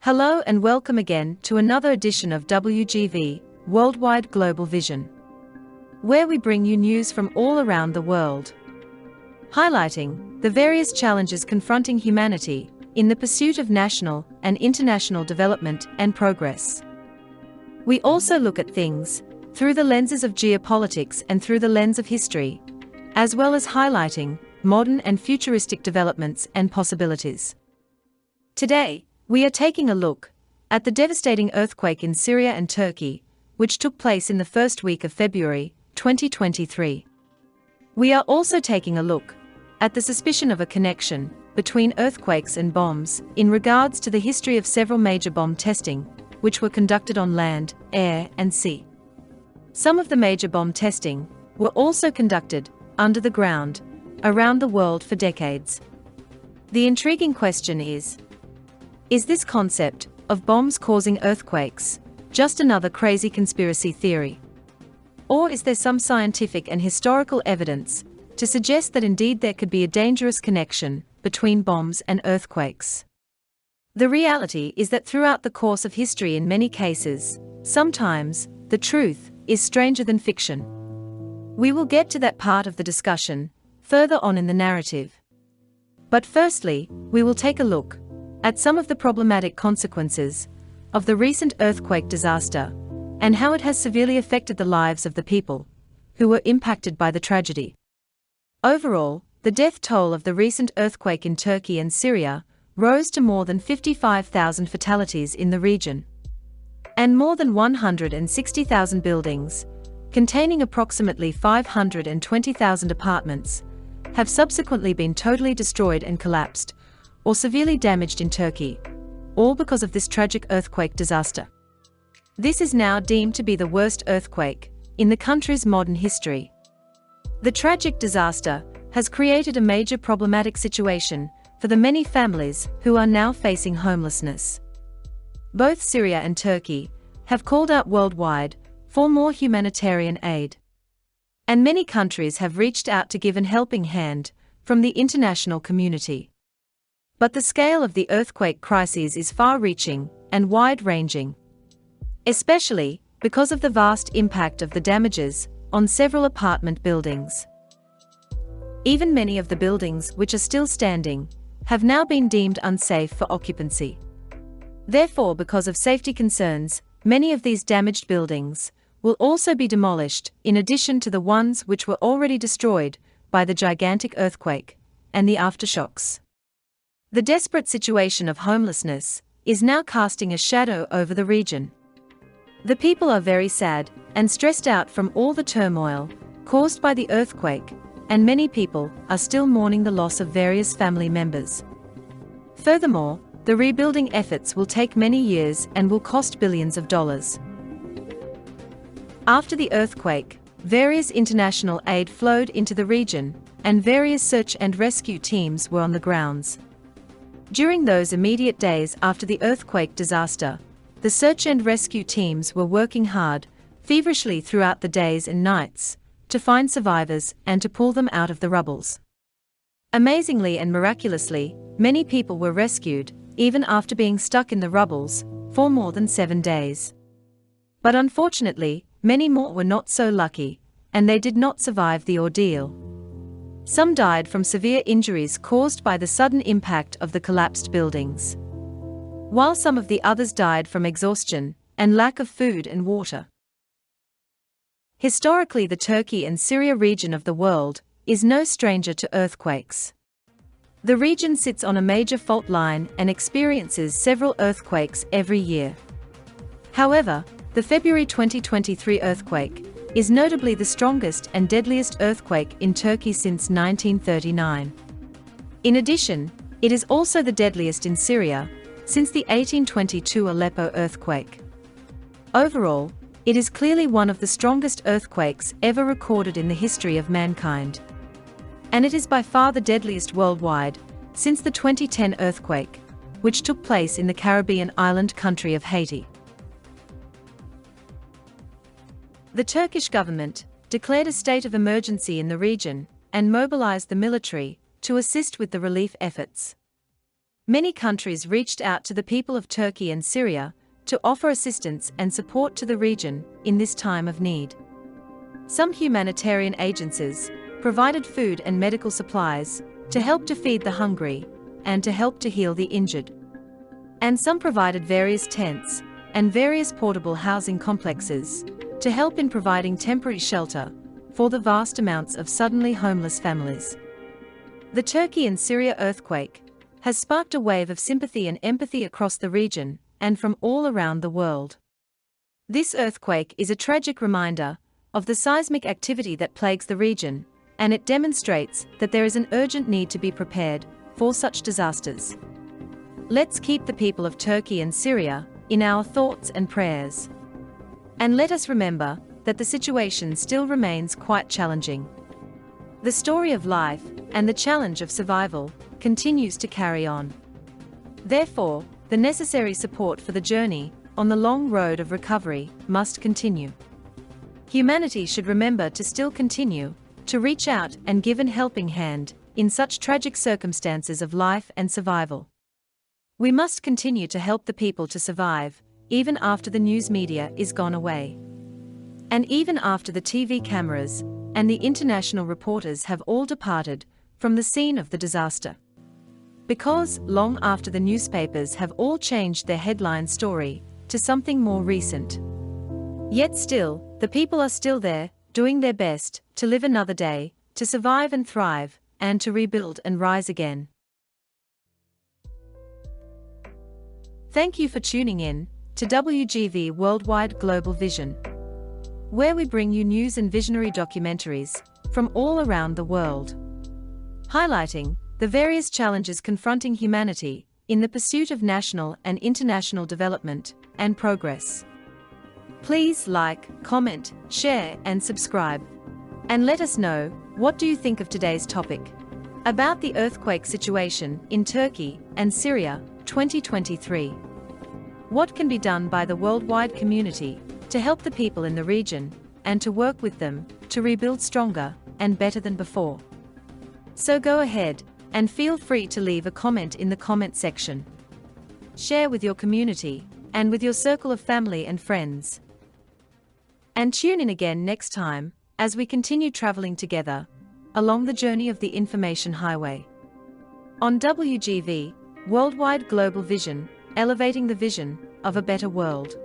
Hello and welcome again to another edition of W.G.V, Worldwide Global Vision, where we bring you news from all around the world, highlighting the various challenges confronting humanity in the pursuit of national and international development and progress. We also look at things through the lenses of geopolitics and through the lens of history, as well as highlighting modern and futuristic developments and possibilities. Today, we are taking a look at the devastating earthquake in Syria and Turkey, which took place in the first week of February 2023. We are also taking a look at the suspicion of a connection between earthquakes and bombs in regards to the history of several major bomb testing, which were conducted on land, air, and sea. Some of the major bomb testing were also conducted under the ground around the world for decades. The intriguing question is this concept of bombs causing earthquakes just another crazy conspiracy theory? Or is there some scientific and historical evidence to suggest that indeed there could be a dangerous connection between bombs and earthquakes? The reality is that throughout the course of history, in many cases, sometimes the truth is stranger than fiction. We will get to that part of the discussion further on in the narrative. But firstly, we will take a look at some of the problematic consequences of the recent earthquake disaster and how it has severely affected the lives of the people who were impacted by the tragedy. Overall, the death toll of the recent earthquake in Turkey and Syria rose to more than 55,000 fatalities in the region, and more than 160,000 buildings, containing approximately 520,000 apartments, have subsequently been totally destroyed and collapsed or severely damaged in Turkey, all because of this tragic earthquake disaster. This is now deemed to be the worst earthquake in the country's modern history. The tragic disaster has created a major problematic situation for the many families who are now facing homelessness. Both Syria and Turkey have called out worldwide for more humanitarian aid, and many countries have reached out to give a helping hand from the international community. But the scale of the earthquake crises is far-reaching and wide-ranging, especially because of the vast impact of the damages on several apartment buildings. Even many of the buildings which are still standing have now been deemed unsafe for occupancy. Therefore, because of safety concerns, many of these damaged buildings will also be demolished, in addition to the ones which were already destroyed by the gigantic earthquake and the aftershocks. The desperate situation of homelessness is now casting a shadow over the region. The people are very sad and stressed out from all the turmoil caused by the earthquake, and many people are still mourning the loss of various family members. Furthermore, the rebuilding efforts will take many years and will cost billions of dollars. After the earthquake, various international aid flowed into the region, and various search and rescue teams were on the grounds. During those immediate days after the earthquake disaster, the search and rescue teams were working hard, feverishly throughout the days and nights, to find survivors and to pull them out of the rubbles. Amazingly and miraculously, many people were rescued, even after being stuck in the rubbles for more than 7 days. But unfortunately, many more were not so lucky, and they did not survive the ordeal. Some died from severe injuries caused by the sudden impact of the collapsed buildings, while some of the others died from exhaustion and lack of food and water. Historically, the Turkey and Syria region of the world is no stranger to earthquakes. The region sits on a major fault line and experiences several earthquakes every year. However, the February 2023 earthquake is notably the strongest and deadliest earthquake in Turkey since 1939. In addition, it is also the deadliest in Syria since the 1822 Aleppo earthquake. Overall, it is clearly one of the strongest earthquakes ever recorded in the history of mankind. And it is by far the deadliest worldwide since the 2010 earthquake, which took place in the Caribbean island country of Haiti. The Turkish government declared a state of emergency in the region and mobilized the military to assist with the relief efforts. Many countries reached out to the people of Turkey and Syria to offer assistance and support to the region in this time of need. Some humanitarian agencies provided food and medical supplies to help to feed the hungry and to help to heal the injured. And some provided various tents and various portable housing complexes to help in providing temporary shelter for the vast amounts of suddenly homeless families. The Turkey and Syria earthquake has sparked a wave of sympathy and empathy across the region and from all around the world. This earthquake is a tragic reminder of the seismic activity that plagues the region, and it demonstrates that there is an urgent need to be prepared for such disasters. Let's keep the people of Turkey and Syria in our thoughts and prayers. And let us remember that the situation still remains quite challenging. The story of life and the challenge of survival continues to carry on. Therefore, the necessary support for the journey on the long road of recovery must continue. Humanity should remember to still continue to reach out and give a helping hand in such tragic circumstances of life and survival. We must continue to help the people to survive, even after the news media is gone away. And even after the TV cameras and the international reporters have all departed from the scene of the disaster. Because, long after the newspapers have all changed their headline story to something more recent. Yet still, the people are still there, doing their best to live another day, to survive and thrive, and to rebuild and rise again. Thank you for tuning in to W.G.V Worldwide Global Vision, where we bring you news and visionary documentaries from all around the world, highlighting the various challenges confronting humanity in the pursuit of national and international development and progress. Please like, comment, share, and subscribe. And let us know, what do you think of today's topic about the earthquake situation in Turkey and Syria 2023? What can be done by the worldwide community to help the people in the region and to work with them to rebuild stronger and better than before? So go ahead and feel free to leave a comment in the comment section. Share with your community and with your circle of family and friends. And tune in again next time as we continue traveling together along the journey of the information highway. On W.G.V, Worldwide Global Vision, elevating the vision of a better world.